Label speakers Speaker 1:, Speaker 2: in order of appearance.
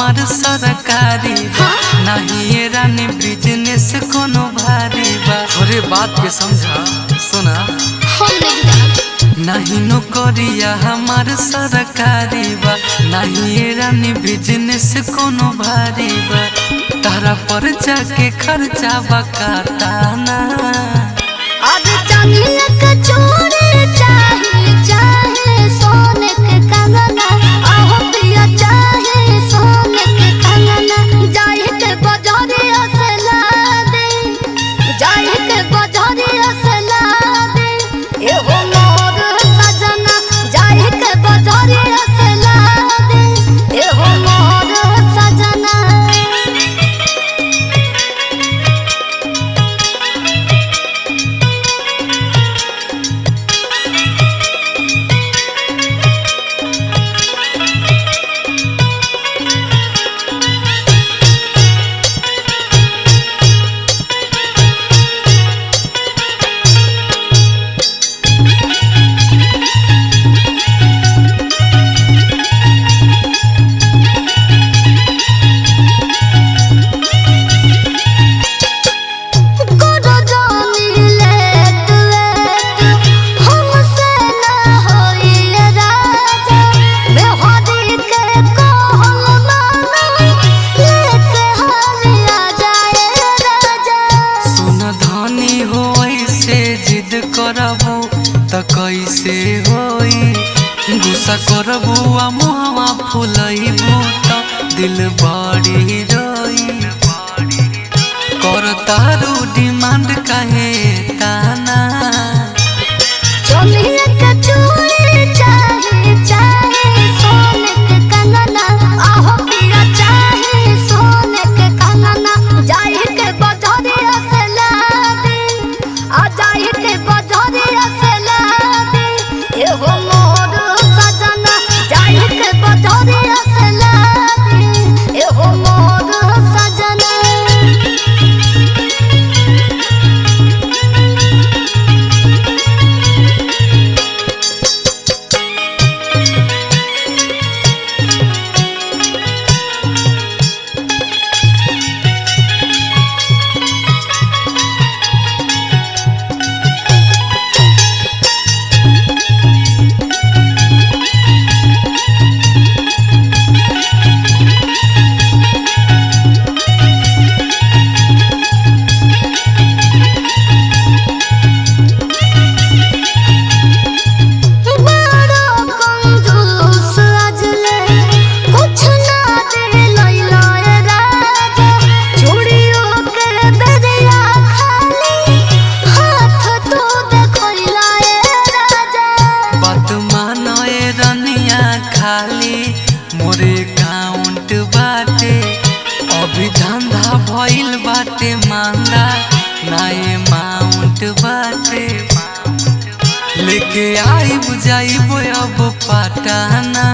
Speaker 1: हमार सरकारी बा नहीं रानी बिजनेस कोनो भारी बा। अरे बात के समझा सुना नहीं नौकरिया हमार सरकारी बा नहीं रानी बिजनेस कोनो भारी बा। तारा पर जाके खर्चा बकाता ना
Speaker 2: चाहे सोने के कंगना आहो पिया चाहे सोने के कंगना जाए के बजरिया से ला दे जाए के बजरिया से ला दे ए हो मोर सजना जाए के बजरिया से ला दे ए हो मोर सजना।
Speaker 1: करबू त कैसे होई गुस्सा करबू आ मुहवा फुलैबू त दिल बड़ी रोई। कर तारू डिमांड काहे ताना
Speaker 2: चाहे सोने के कंगना आहो पिया चाहे सोने के कंगना जाए के बजरिया से ला दे आ जाए के बजरिया से ला दे ए हो मोर सजना जाए के बजरिया से ला दे ए हो मोर सजना।
Speaker 1: खाली मोरे अकाउंट बाटे अभी धंधा भइल बाटे मांदा नाए माउंट बाटे लेके आई बुझाई अब पटाना।